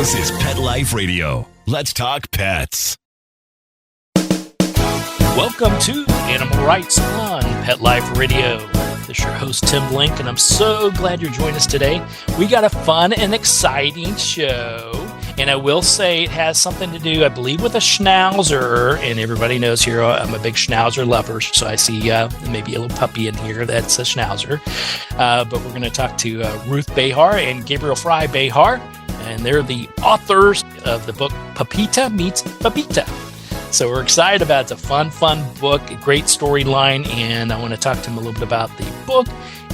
This is Pet Life Radio. Let's talk pets. Welcome to Animal Rights on Pet Life Radio. This is your host, Tim Blink, and I'm so glad you're joining us today. We got a fun and exciting show, and I will say it has something to do, I believe, with a schnauzer, and everybody knows here I'm a big schnauzer lover, so I see maybe a little puppy in here that's a schnauzer. But we're going to talk to Ruth Behar and Gabriel Frye-Behar, and they're the authors of the book Pepita Meets Bebita. So we're excited about it. It's a fun book, a great storyline, and I want to talk to them a little bit about the book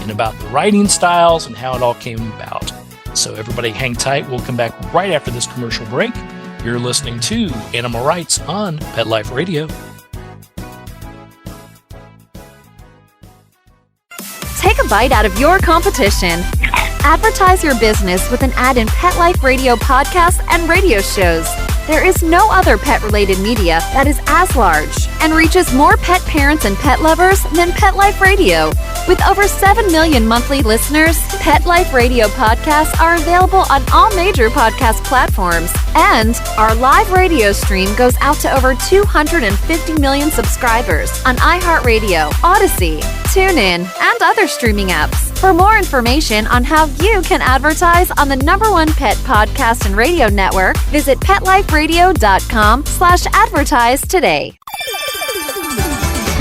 and about the writing styles and how it all came about. So everybody hang tight. We'll come back right after this commercial break. You're listening to Animal Rights on Pet Life Radio. Take a bite out of your competition. Advertise your business with an ad in Pet Life Radio podcasts and radio shows. There is no other pet-related media that is as large and reaches more pet parents and pet lovers than Pet Life Radio. With over 7 million monthly listeners, Pet Life Radio podcasts are available on all major podcast platforms. And our live radio stream goes out to over 250 million subscribers on iHeartRadio, Odyssey, TuneIn, and other streaming apps. For more information on how you can advertise on the #1 pet podcast and radio network, visit PetLifeRadio.com/advertise today.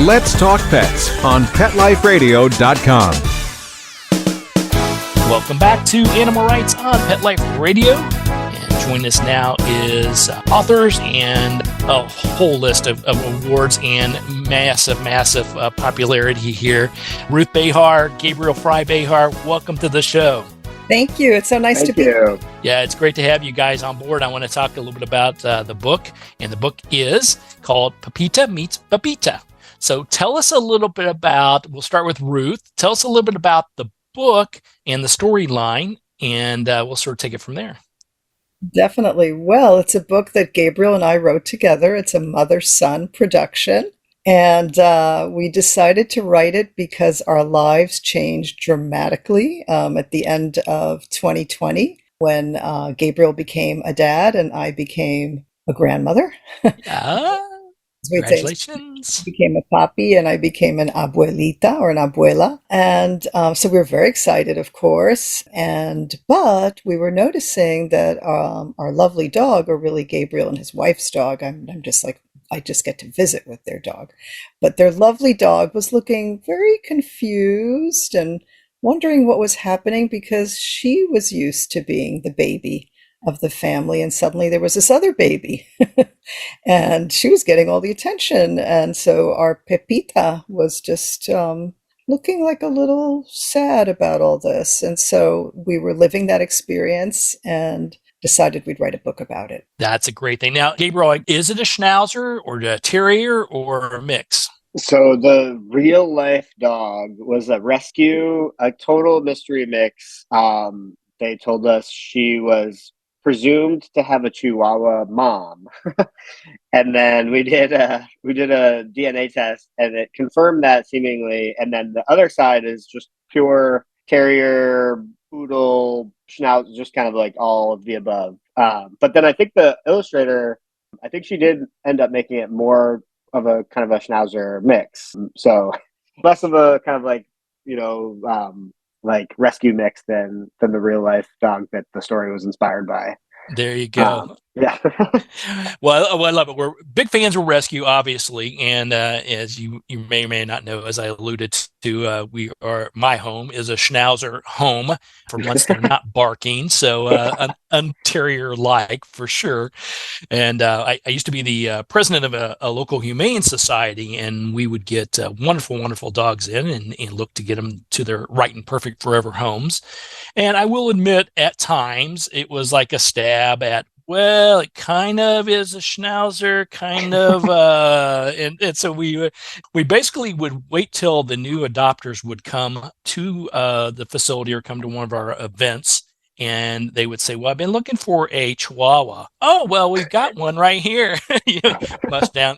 Let's Talk Pets on PetLifeRadio.com. Welcome back to Animal Rights on Pet Life Radio. And joining us now is authors and a whole list of awards and massive popularity here. Ruth Behar, Gabriel Frye-Behar, welcome to the show. Thank you. It's so nice to be here. Yeah, it's great to have you guys on board. I want to talk a little bit about the book, and the book is called Pepita Meets Bebita. So tell us a little bit about, we'll start with Ruth. Tell us a little bit about the book and the storyline, and we'll sort of take it from there. Definitely. Well, it's a book that Gabriel and I wrote together. It's a mother-son production. And we decided to write it because our lives changed dramatically at the end of 2020 when Gabriel became a dad and I became a grandmother. Congratulations. He became a papi and I became an abuelita or an abuela. And so we were very excited, of course. But we were noticing that our lovely dog, or really Gabriel and his wife's dog, I'm just like, I just get to visit with their dog. But their lovely dog was looking very confused and wondering what was happening because she was used to being the baby of the family, and suddenly there was this other baby and she was getting all the attention. And so our Pepita was just looking like a little sad about all this. And so we were living that experience and decided we'd write a book about it. That's a great thing. Now, Gabriel, is it a schnauzer or a terrier or a mix? So the real life dog was a rescue, a total mystery mix. They told us she was presumed to have a Chihuahua mom. And then we did a DNA test and it confirmed that seemingly. And then the other side is just pure terrier, poodle, schnauzer, just kind of like all of the above. But then I think the illustrator, I think she did end up making it more of a kind of a schnauzer mix. So less of a kind of like, like rescue mix than the real life dog that the story was inspired by. There you go. Yeah. Well, I love it. We're big fans of rescue, obviously, and as you may or may not know, as I alluded to, my home is a schnauzer home for once they're not barking, so an terrier-like for sure. And I used to be the president of a local humane society, and we would get wonderful dogs in and look to get them to their right and perfect forever homes. And I will admit, at times, it was like a stab at, well, it kind of is a schnauzer, kind of, and so we basically would wait till the new adopters would come to the facility or come to one of our events, and they would say, well, I've been looking for a Chihuahua. Oh, well, we've got one right here. Push down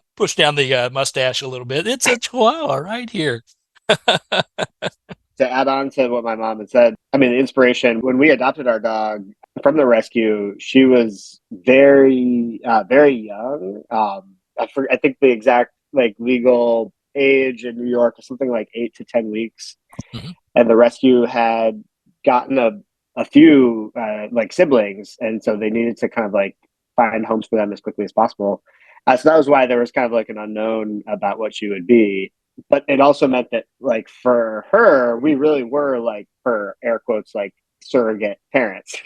the mustache a little bit. It's a Chihuahua right here. To add on to what my mom had said, I mean, the inspiration, when we adopted our dog, from the rescue. She was very, very young. I think the exact like legal age in New York is something like 8 to 10 weeks. Mhm. And the rescue had gotten a few like siblings, and so they needed to kind of like find homes for them as quickly as possible. So that was why there was kind of like an unknown about what she would be. But it also meant that like for her, we really were like, for air quotes, like surrogate parents.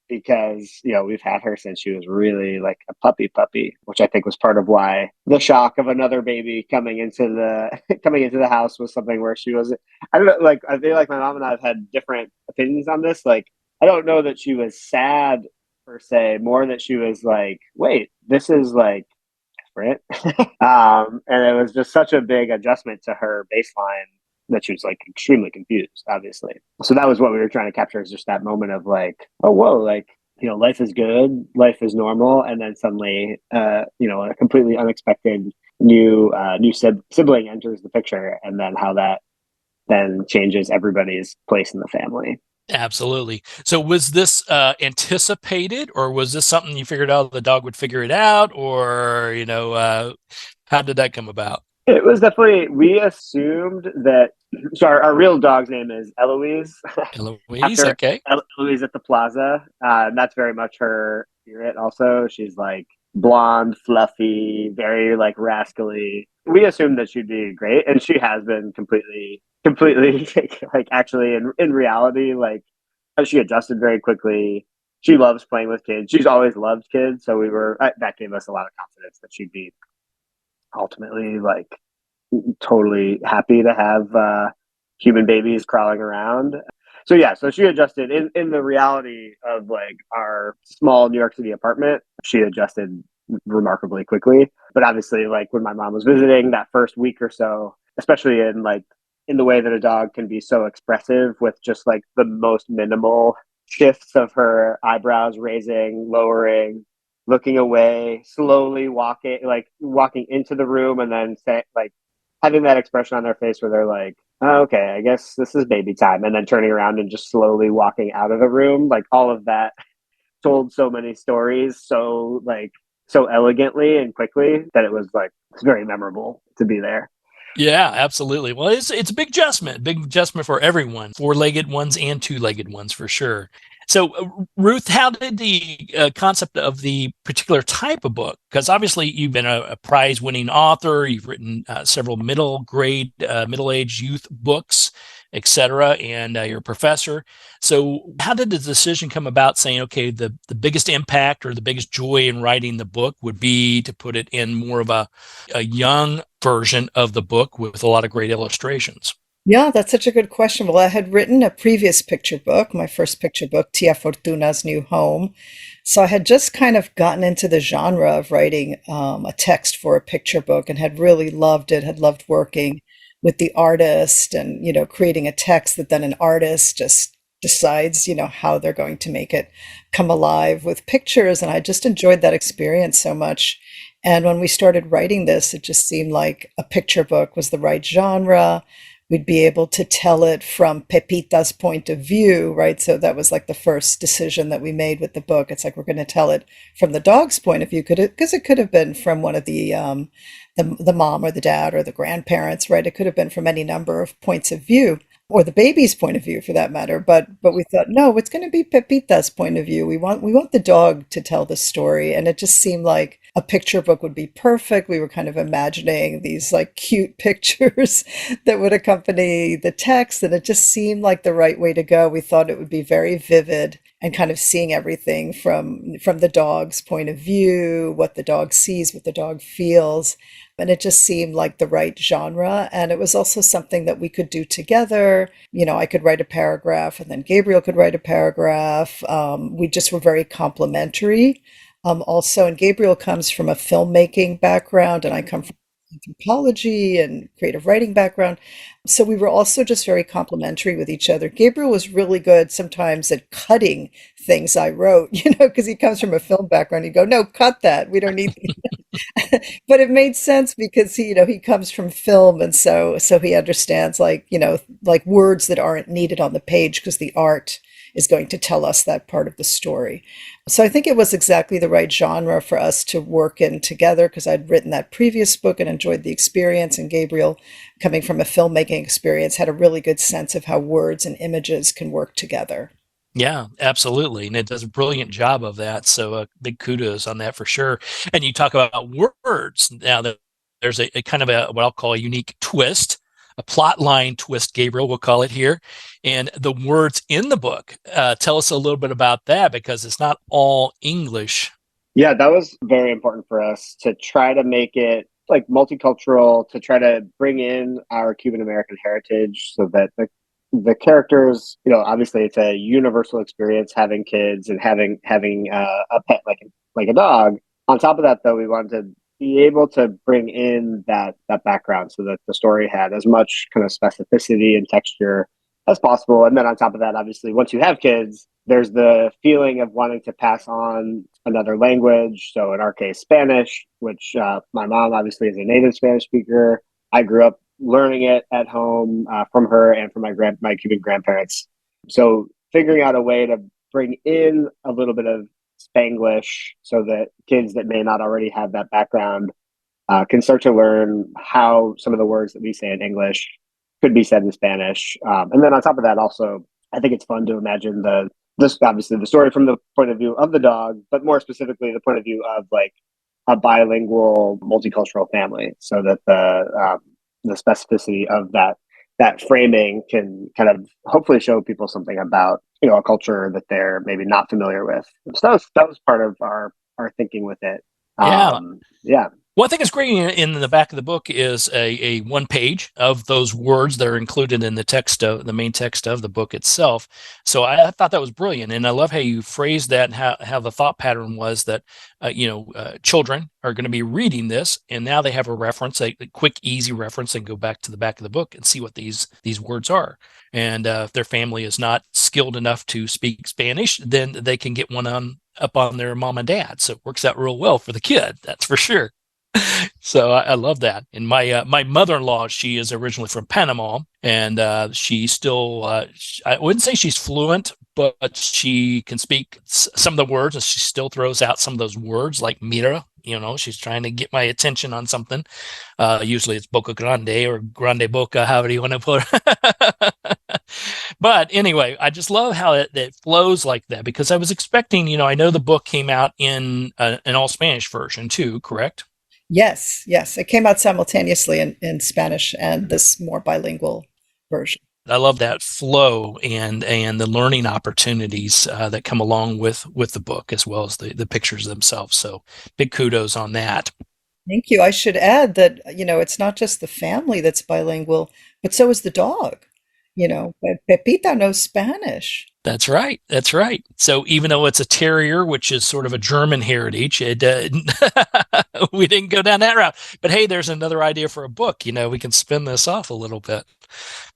Because we've had her since she was really like a puppy, which I think was part of why the shock of another baby coming into the coming into the house was something where she was, I don't know, like I feel like my mom and I have had different opinions on this. Like I don't know that she was sad per se, more that she was like, wait, this is like different. And it was just such a big adjustment to her baseline that she was like extremely confused, obviously. So that was what we were trying to capture, is just that moment of like, oh, whoa, like, life is good, life is normal. And then suddenly, a completely unexpected new sibling enters the picture, and then how that then changes everybody's place in the family. Absolutely. So was this anticipated, or was this something you figured out the dog would figure it out, or, how did that come about? It was definitely, we assumed that, so our real dog's name is Eloise. Eloise, okay. Eloise at the Plaza. And that's very much her spirit also. She's like blonde, fluffy, very like rascally. We assumed that she'd be great, and she has been completely like actually in reality, like she adjusted very quickly. She loves playing with kids. She's always loved kids. So that gave us a lot of confidence that she'd be ultimately like totally happy to have human babies crawling around. So she adjusted in the reality of like our small New York City apartment. She adjusted remarkably quickly. But obviously, like when my mom was visiting that first week or so, especially in the way that a dog can be so expressive with just like the most minimal shifts of her eyebrows raising, lowering, looking away, slowly walking into the room, and then having that expression on their face where they're like, oh, okay, I guess this is baby time, and then turning around and just slowly walking out of the room. Like all of that told so many stories so elegantly and quickly that it's very memorable to be there. Yeah, absolutely. Well, it's a big adjustment for everyone, four-legged ones and two-legged ones for sure. So, Ruth, how did the concept of the particular type of book? Because obviously you've been a prize-winning author, you've written several middle-aged youth books, etc., and you're a professor. So, how did the decision come about saying, okay, the biggest impact or the biggest joy in writing the book would be to put it in more of a young version of the book with a lot of great illustrations? Yeah, that's such a good question. Well, I had written a previous picture book, my first picture book, Tia Fortuna's New Home. So I had just kind of gotten into the genre of writing a text for a picture book, and had really loved it, had loved working with the artist and, creating a text that then an artist just decides, how they're going to make it come alive with pictures. And I just enjoyed that experience so much. And when we started writing this, it just seemed like a picture book was the right genre. We'd be able to tell it from Pepita's point of view, right? So that was like the first decision that we made with the book. It's like, we're going to tell it from the dog's point of view, because it could have been from one of the mom or the dad or the grandparents, right? It could have been from any number of points of view, or the baby's point of view for that matter. But we thought, no, it's going to be Pepita's point of view. We want the dog to tell the story. And it just seemed like a picture book would be perfect. We were kind of imagining these like cute pictures that would accompany the text. And it just seemed like the right way to go. We thought it would be very vivid and kind of seeing everything from the dog's point of view, what the dog sees, what the dog feels. And it just seemed like the right genre. And it was also something that we could do together. I could write a paragraph and then Gabriel could write a paragraph. We just were very complementary. Also, and Gabriel comes from a filmmaking background, and I come from anthropology and creative writing background. So we were also just very complementary with each other. Gabriel was really good sometimes at cutting things I wrote, because he comes from a film background. He'd go, no, cut that. We don't need but it made sense because he comes from film, and so he understands like words that aren't needed on the page because the art is going to tell us that part of the story. So I think it was exactly the right genre for us to work in together, because I'd written that previous book and enjoyed the experience. And Gabriel, coming from a filmmaking experience, had a really good sense of how words and images can work together. Yeah, absolutely. And it does a brilliant job of that. So big kudos on that for sure. And you talk about words. Now, there's a kind of what I'll call a unique twist, a plot line twist, Gabriel, we'll call it here. And the words in the book, tell us a little bit about that, because it's not all English. Yeah, that was very important for us to try to make it like multicultural, to try to bring in our Cuban American heritage so that the characters, obviously it's a universal experience having kids and having a pet like a dog. On top of that, though, we wanted to be able to bring in that background so that the story had as much kind of specificity and texture as possible. And then on top of that, obviously, once you have kids, there's the feeling of wanting to pass on another language. So in our case, Spanish, which my mom obviously is a native Spanish speaker. I grew up learning it at home from her and from my Cuban grandparents. So figuring out a way to bring in a little bit of Spanglish so that kids that may not already have that background can start to learn how some of the words that we say in English could be said in Spanish. And then on top of that, also, I think it's fun to imagine obviously the story from the point of view of the dog, but more specifically the point of view of like a bilingual multicultural family, so that the specificity of that framing can kind of hopefully show people something about a culture that they're maybe not familiar with. So that was part of our thinking with it. Yeah. Well, I think it's great in the back of the book is a one page of those words that are included in the main text of the book itself. So I thought that was brilliant. And I love how you phrased that and how the thought pattern was that, children are going to be reading this, and now they have a reference, a quick, easy reference, and go back to the back of the book and see what these words are. And if their family is not skilled enough to speak Spanish, then they can get one up on their mom and dad. So it works out real well for the kid, that's for sure. So I love that. And my mother-in-law, she is originally from Panama, and she still, I wouldn't say she's fluent, but she can speak some of the words, and she still throws out some of those words like mira. She's trying to get my attention on something. Usually it's boca grande or grande boca, however you want to put it. But anyway, I just love how it flows like that, because I was expecting, I know the book came out in an all Spanish version too, correct? Yes. It came out simultaneously in Spanish and this more bilingual version. I love that flow and the learning opportunities that come along with the book, as well as the pictures themselves. So big kudos on that. Thank you. I should add that, it's not just the family that's bilingual, but so is the dog. Pepita knows Spanish. That's right. So even though it's a terrier, which is sort of a German heritage, we didn't go down that route. But hey, there's another idea for a book. We can spin this off a little bit.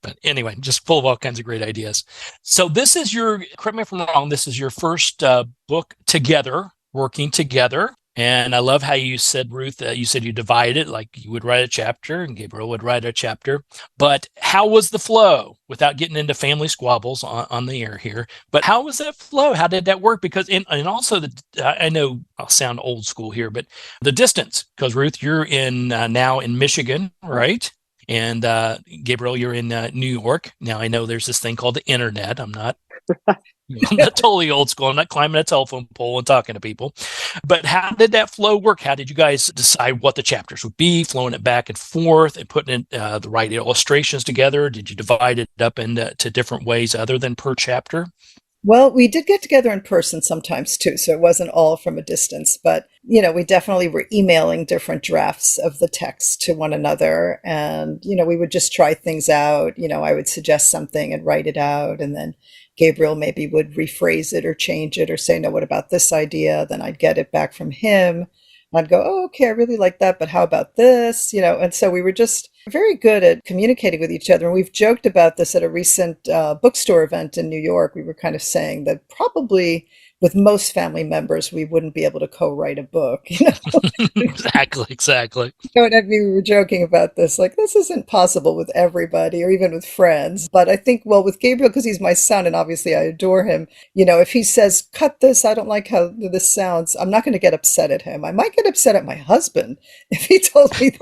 But anyway, just full of all kinds of great ideas. So this is correct me if I'm wrong, this is your first book together, working together. And I love how you said, Ruth, you said you divide it, like you would write a chapter and Gabriel would write a chapter. But how was the flow, without getting into family squabbles on the air here? But how was that flow? How did that work? Because, and also, I know I'll sound old school here, but the distance, because Ruth, you're now in Michigan, right? And Gabriel, you're in New York. Now, I know there's this thing called the internet. I'm not totally old school. I'm not climbing a telephone pole and talking to people. But how did that flow work? How did you guys decide what the chapters would be, flowing it back and forth and putting in the right illustrations together? Did you divide it up into different ways other than per chapter? Well, we did get together in person sometimes too, so it wasn't all from a distance, but we definitely were emailing different drafts of the text to one another, and we would just try things out. I would suggest something and write it out, and then Gabriel maybe would rephrase it or change it or say, no, what about this idea? Then I'd get it back from him. I'd go, oh, okay, I really like that, but how about this? And so we were just very good at communicating with each other. And we've joked about this at a recent bookstore event in New York. We were kind of saying that probably with most family members, we wouldn't be able to co-write a book. Exactly. We were joking about this, like this isn't possible with everybody or even with friends. But I think, well, with Gabriel, because he's my son and obviously I adore him, if he says, cut this, I don't like how this sounds, I'm not going to get upset at him. I might get upset at my husband if he told me that,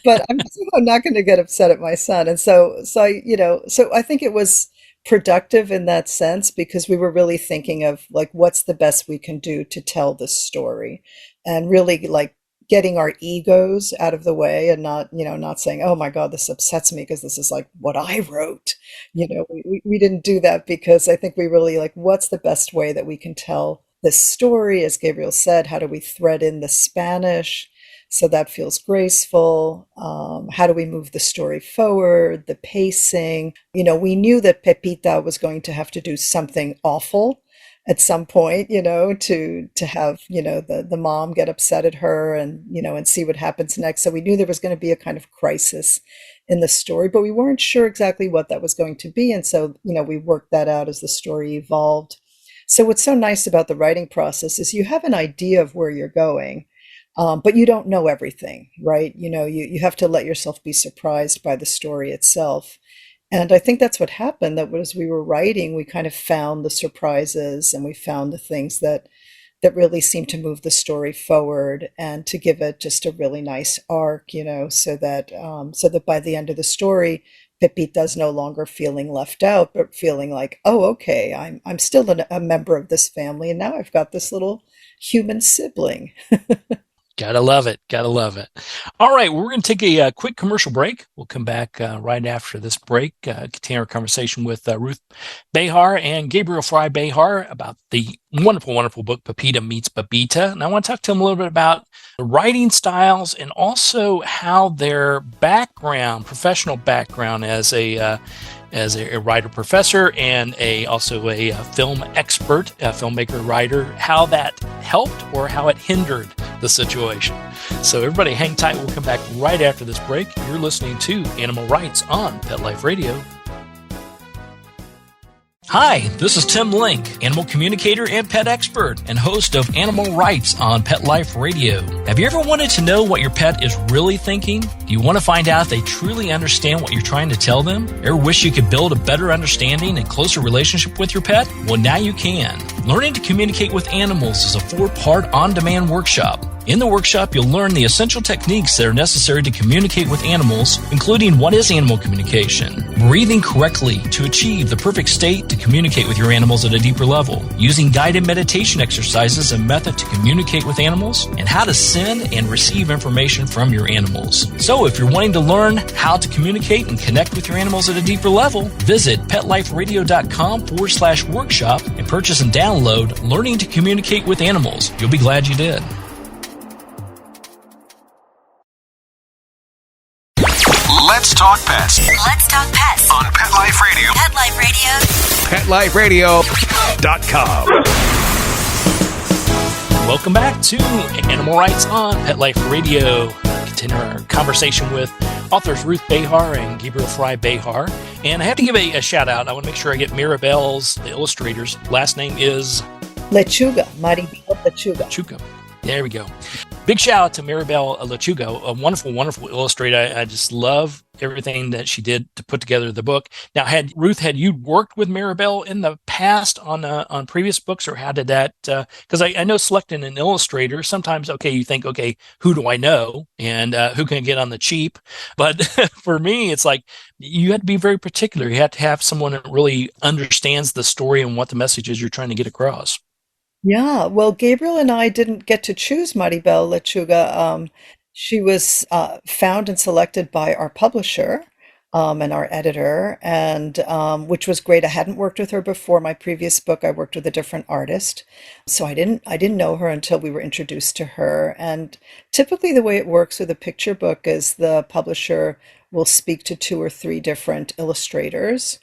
but I'm somehow not going to get upset at my son. And so I think it was productive in that sense because we were really thinking of like what's the best we can do to tell this story and really like getting our egos out of the way and not saying, oh my God, this upsets me because this is like what I wrote. We didn't do that because I think we really like what's the best way that we can tell this story. As Gabriel said, how do we thread in the Spanish so that feels graceful? How do we move the story forward? The pacing. We knew that Pepita was going to have to do something awful at some point, to have, the mom get upset at her and see what happens next. So we knew there was going to be a kind of crisis in the story, but we weren't sure exactly what that was going to be. And so, we worked that out as the story evolved. So what's so nice about the writing process is you have an idea of where you're going. But you don't know everything, right? You have to let yourself be surprised by the story itself. And I think that's what happened, that as we were writing, we kind of found the surprises and we found the things that really seemed to move the story forward and to give it just a really nice arc, so that by the end of the story, Pepita's no longer feeling left out, but feeling like, oh, okay, I'm still a member of this family, and now I've got this little human sibling. Gotta love it. Gotta love it. All right. We're going to take a quick commercial break. We'll come back right after this break, continue our conversation with Ruth Behar and Gabriel Frye-Behar about the wonderful, wonderful book, Pepita Meets Bebita. And I want to talk to them a little bit about the writing styles and also how their background, professional background as a writer professor and also a film expert, a filmmaker writer, how that helped or how it hindered the situation. So everybody hang tight. We'll come back right after this break. You're listening to Animal Rights on Pet Life Radio. Hi, this is Tim Link, animal communicator and pet expert and host of Animal Rights on Pet Life Radio. Have you ever wanted to know what your pet is really thinking? Do you want to find out if they truly understand what you're trying to tell them? Ever wish you could build a better understanding and closer relationship with your pet? Well, now you can. Learning to Communicate with Animals is a 4-part on-demand workshop. In the workshop, you'll learn the essential techniques that are necessary to communicate with animals, including what is animal communication, breathing correctly to achieve the perfect state to communicate with your animals at a deeper level, using guided meditation exercises and method to communicate with animals, and how to send and receive information from your animals. So if you're wanting to learn how to communicate and connect with your animals at a deeper level, visit petliferadio.com/workshop and purchase and download Learning to Communicate with Animals. You'll be glad you did. Let's talk pets Let's talk pets on Pet Life Radio. Pet Life Radio. PetLifeRadio.com. Welcome back to Animal Rights on Pet Life Radio. Continue our conversation with authors Ruth Behar and Gabriel Frye-Behar. And I have to give a shout out. I want to make sure I get Mirabelle's, the illustrator's last name is Lechuga, Maribel Lechuga. Lechuga. There we go. Big shout out to Maribel Lechuga, a wonderful, wonderful illustrator. I just love everything that she did to put together the book. Now, had you worked with Maribel in the past on previous books, or how did that? Because I know selecting an illustrator, sometimes, you think, who do I know and who can I get on the cheap? But for me, it's like you had to be very particular. You had to have someone that really understands the story and what the message is you're trying to get across. Yeah, well, Gabriel and I didn't get to choose Maribel Lechuga. She was found and selected by our publisher and our editor, and which was great. I hadn't worked with her before. My previous book, I worked with a different artist, so I didn't know her until we were introduced to her. And typically, the way it works with a picture book is the publisher will speak to 2 or 3 different illustrators.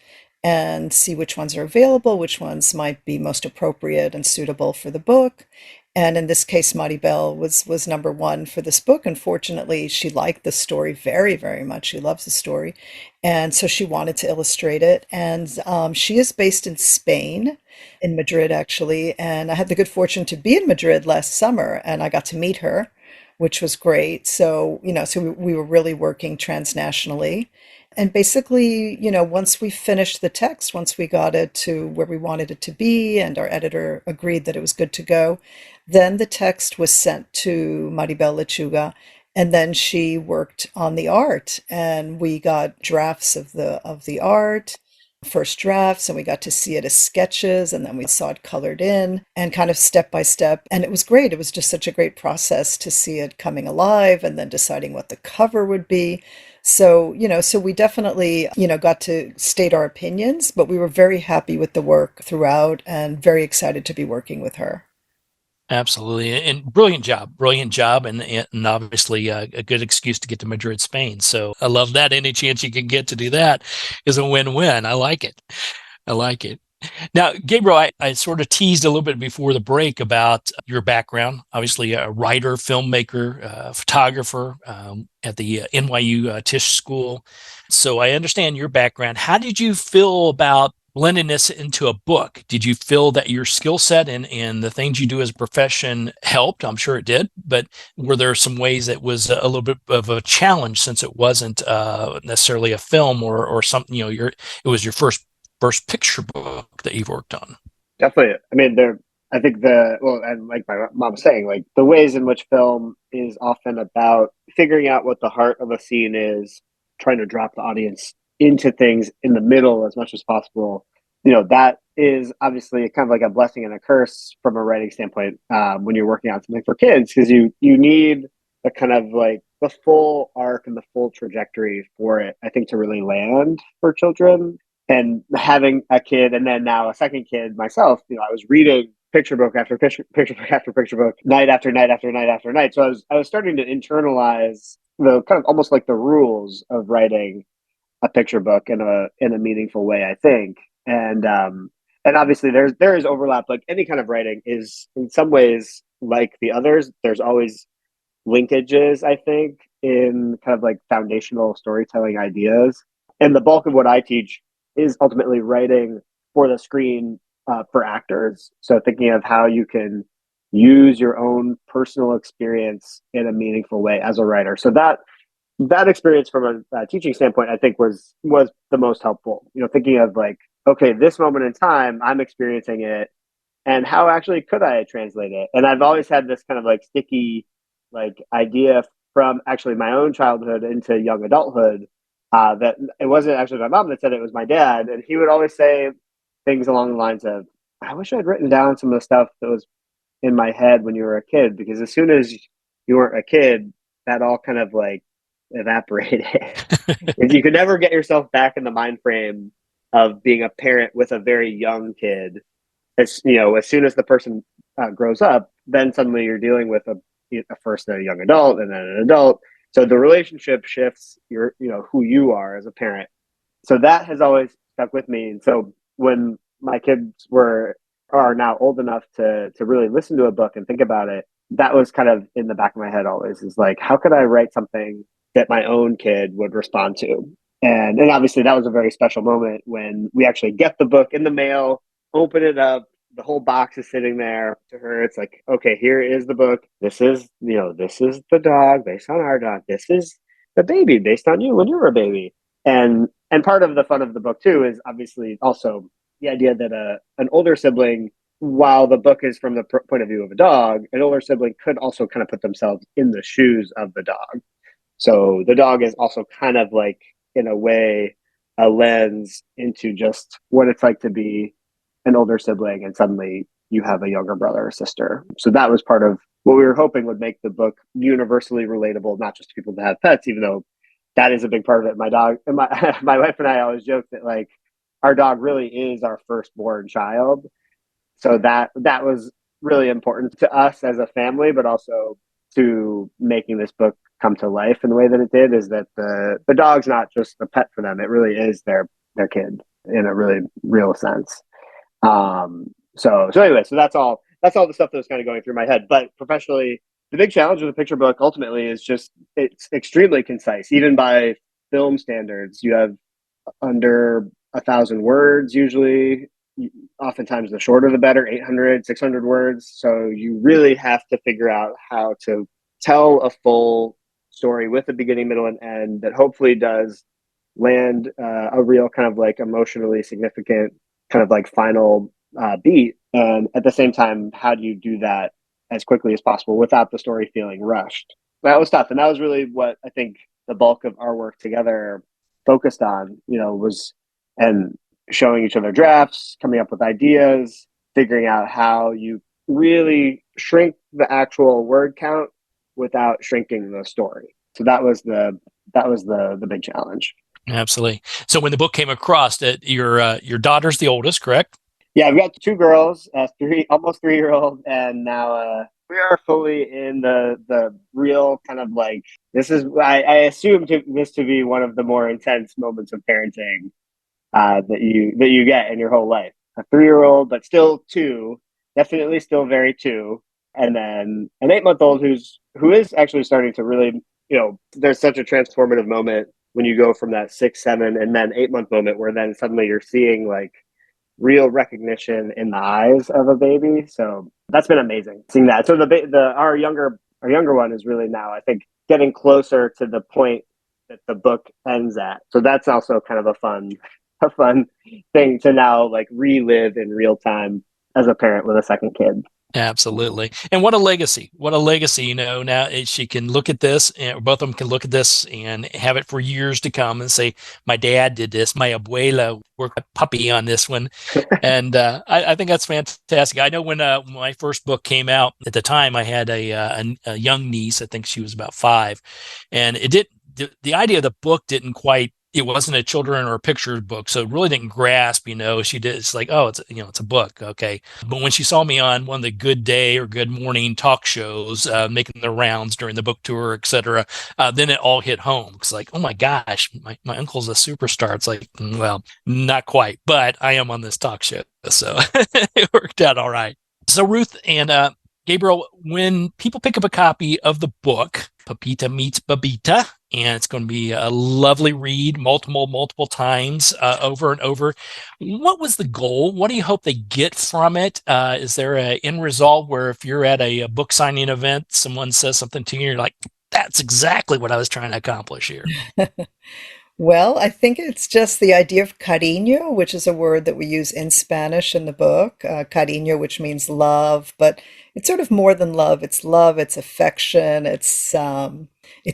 and see which ones are available, which ones might be most appropriate and suitable for the book. And in this case, Maribel was number one for this book. Unfortunately, she liked the story very, very much. She loves the story. And so she wanted to illustrate it. And she is based in Spain, in Madrid, actually. And I had the good fortune to be in Madrid last summer, and I got to meet her, which was great. So, so we were really working transnationally. And basically, once we finished the text, once we got it to where we wanted it to be, and our editor agreed that it was good to go, then the text was sent to Maribel Lechuga, and then she worked on the art, and we got drafts of the art, first drafts, and we got to see it as sketches, and then we saw it colored in and kind of step by step. And it was great. It was just such a great process to see it coming alive and then deciding what the cover would be. So, so we definitely, got to state our opinions, but we were very happy with the work throughout and very excited to be working with her. Absolutely. And brilliant job. And obviously a good excuse to get to Madrid, Spain. So I love that. Any chance you can get to do that is a win-win. I like it. Now, Gabriel, I sort of teased a little bit before the break about your background. Obviously, a writer, filmmaker, photographer at the NYU Tisch School. So I understand your background. How did you feel about blending this into a book? Did you feel that your skill set and the things you do as a profession helped? I'm sure it did. But were there some ways that was a little bit of a challenge, since it wasn't necessarily a film or something? It was your first picture book that you've worked on. Definitely. I mean, I think and like my mom was saying, like the ways in which film is often about figuring out what the heart of a scene is, trying to drop the audience into things in the middle as much as possible. That is obviously kind of like a blessing and a curse from a writing standpoint when you're working on something for kids, because you need the kind of like the full arc and the full trajectory for it, I think, to really land for children. And having a kid and then now a second kid myself, I was reading picture book after picture book after picture book, night after night after night after night. So I was starting to internalize the kind of almost like the rules of writing a picture book in a meaningful way, I think. And obviously there is overlap. Like any kind of writing is in some ways like the others. There's always linkages, I think, in kind of like foundational storytelling ideas. And the bulk of what I teach is ultimately writing for the screen for actors. So thinking of how you can use your own personal experience in a meaningful way as a writer. So that experience from a teaching standpoint, I think was the most helpful. Thinking of like, okay, this moment in time, I'm experiencing it, and how actually could I translate it? And I've always had this kind of like sticky like idea from actually my own childhood into young adulthood, that it wasn't actually my mom that said it, was my dad. And he would always say things along the lines of, I wish I'd written down some of the stuff that was in my head when you were a kid, because as soon as you weren't a kid, that all kind of like evaporated. If you could never get yourself back in the mind frame of being a parent with a very young kid, as soon as the person grows up, then suddenly you're dealing with first a young adult and then an adult. So the relationship shifts who you are as a parent. So that has always stuck with me. And so when my kids are now old enough to really listen to a book and think about it, that was kind of in the back of my head always, is like, how could I write something that my own kid would respond to? And obviously that was a very special moment when we actually get the book in the mail, open it up, the whole box is sitting there. To her, it's like, okay, here is the book. This is the dog based on our dog. This is the baby based on you when you were a baby. And part of the fun of the book too is obviously also the idea that an older sibling, while the book is from the point of view of a dog, an older sibling could also kind of put themselves in the shoes of the dog. So the dog is also kind of like, in a way, a lens into just what it's like to be an older sibling, and suddenly you have a younger brother or sister. So that was part of what we were hoping would make the book universally relatable, not just to people that have pets, even though that is a big part of it. My dog, my wife and I always joke that like our dog really is our firstborn child. So that was really important to us as a family, but also to making this book come to life in the way that it did, is that the dog's not just a pet for them. It really is their kid. in a really real sense. So anyway, so that's all the stuff that was kind of going through my head. But professionally, the big challenge with a picture book ultimately is just it's extremely concise, even by film standards. You have under 1,000 words usually. Oftentimes the shorter the better, 800, 600 words. So you really have to figure out how to tell a full story with a beginning, middle, and end that hopefully does land a real kind of like emotionally significant kind of like final beat. And at the same time, how do you do that as quickly as possible without the story feeling rushed? That was tough. And that was really what I think the bulk of our work together focused on, was and showing each other drafts, coming up with ideas, figuring out how you really shrink the actual word count without shrinking the story. So that was the big challenge. Absolutely. So when the book came across, that your daughter's the oldest, correct? Yeah, I've got two girls, almost 3-year-old, and now we are fully in the real kind of like this is. I assume this to be one of the more intense moments of parenting that you get in your whole life. A 3-year-old, but still two, definitely still very two, and then an 8-month-old who is actually starting to really, there's such a transformative moment when you go from that 6, 7, and then 8-month moment where then suddenly you're seeing like real recognition in the eyes of a baby. So that's been amazing seeing that. So our younger one is really now, I think, getting closer to the point that the book ends at. So that's also kind of a fun thing to now like relive in real time as a parent with a second kid. Absolutely. And what a legacy. Now she can look at this, and both of them can look at this and have it for years to come and say, my dad did this, my abuela worked a puppy on this one. And I think that's fantastic. I know when my first book came out, at the time I had a young niece. I think she was about 5. And the idea of the book it wasn't a children or a picture book, so it really didn't grasp, she did. It's like, oh, it's a book. Okay. But when she saw me on one of the Good Day or Good Morning talk shows, making the rounds during the book tour, etc., then it all hit home. It's like, oh my gosh, my uncle's a superstar. It's like, well, not quite, but I am on this talk show. So it worked out all right. So Ruth and Gabriel, when people pick up a copy of the book, Pepita Meets Bebita, and it's going to be a lovely read multiple times over and over. What was the goal? What do you hope they get from it? Is there an end result where if you're at a book signing event, someone says something to you, you're like, that's exactly what I was trying to accomplish here? Well, I think it's just the idea of cariño, which is a word that we use in Spanish in the book. Cariño, which means love, but it's sort of more than love. It's love, it's affection, it's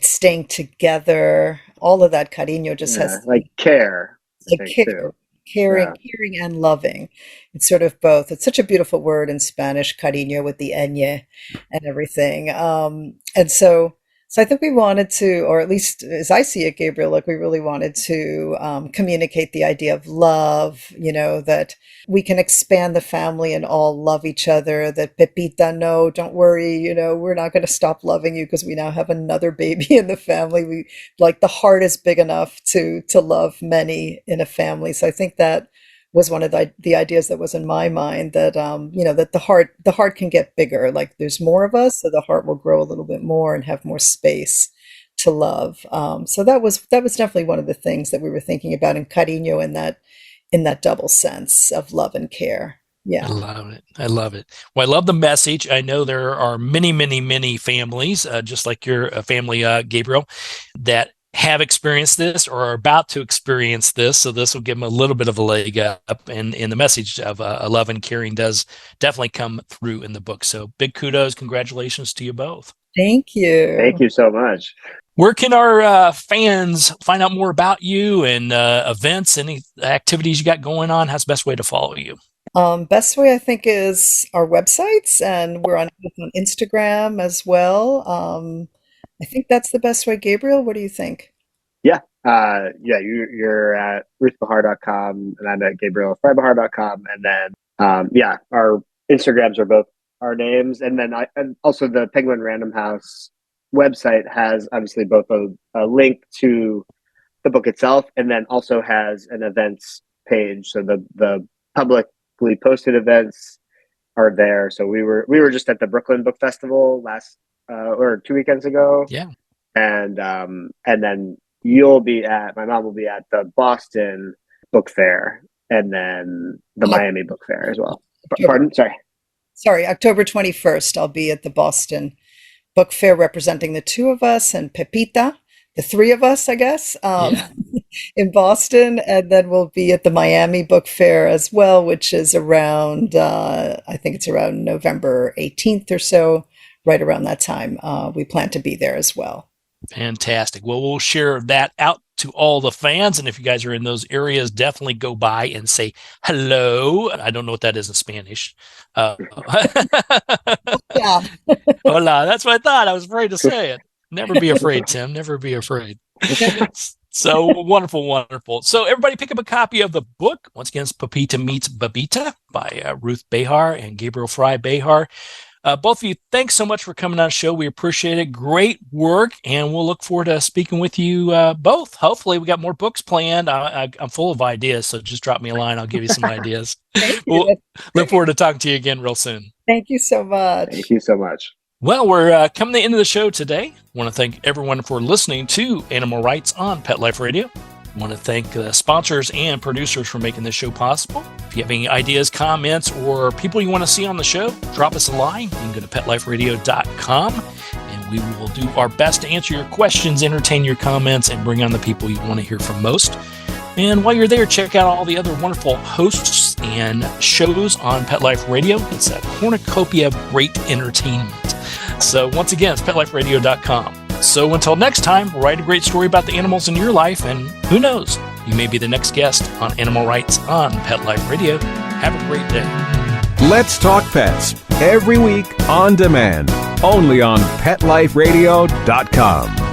staying together. All of that cariño just has like care. like care, caring and loving. It's sort of both. It's such a beautiful word in Spanish, cariño with the ñ and everything. And so I think we wanted to, or at least as I see it, Gabriel, like we really wanted to communicate the idea of love, that we can expand the family and all love each other, that Pepita, no, don't worry, we're not going to stop loving you because we now have another baby in the family. We like the heart is big enough to love many in a family. So I think that was one of the ideas that was in my mind, that that the heart can get bigger, like there's more of us, so the heart will grow a little bit more and have more space to love. So that was definitely one of the things that we were thinking about in cariño, in that double sense of love and care. Yeah. I love it. Well, I love the message. I know there are many families, just like your family, Gabriel, that have experienced this or are about to experience this. So this will give them a little bit of a leg up. And the message of love and caring does definitely come through in the book. So big kudos. Congratulations to you both. Thank you. Thank you so much. Where can our fans find out more about you and events, any activities you got going on? How's the best way to follow you? Best way, I think, is our websites, and we're on Instagram as well. I think that's the best way. Gabriel, what do you think? Yeah. You're at ruthbehar.com and I'm at gabrielfrye-behar.com. And then, our Instagrams are both our names. And then and also the Penguin Random House website has obviously both a link to the book itself and then also has an events page. So the publicly posted events are there. So we were just at the Brooklyn Book Festival or 2 weekends ago. Yeah. And then my mom will be at the Boston Book Fair and then the Miami Book Fair as well. Pardon? Sorry, October 21st, I'll be at the Boston Book Fair representing the two of us and Pepita, the three of us, I guess, in Boston. And then we'll be at the Miami Book Fair as well, which is around, I think it's around November 18th or so, right around that time. We plan to be there as well. Fantastic. Well, we'll share that out to all the fans. And if you guys are in those areas, definitely go by and say hello. I don't know what that is in Spanish. Yeah. Hola. That's what I thought. I was afraid to say it. Never be afraid, Tim. Never be afraid. So wonderful, wonderful. So everybody pick up a copy of the book. Once again, it's Pepita Meets Bebita by Ruth Behar and Gabriel Frye-Behar. Both of you, thanks so much for coming on the show. We appreciate it. Great work, and we'll look forward to speaking with you both. Hopefully, we got more books planned. I'm full of ideas, so just drop me a line. I'll give you some ideas. We'll look forward to talking to you again real soon. Thank you so much. Thank you so much. Well, we're coming to the end of the show today. I want to thank everyone for listening to Animal Rights on Pet Life Radio. I want to thank the sponsors and producers for making this show possible. If you have any ideas, comments, or people you want to see on the show, drop us a line. You can go to PetLifeRadio.com, and we will do our best to answer your questions, entertain your comments, and bring on the people you want to hear from most. And while you're there, check out all the other wonderful hosts and shows on Pet Life Radio. It's a cornucopia of great entertainment. So once again, it's PetLifeRadio.com. So until next time, write a great story about the animals in your life, and who knows, you may be the next guest on Animal Rights on Pet Life Radio. Have a great day. Let's Talk Pets, every week on demand, only on PetLifeRadio.com.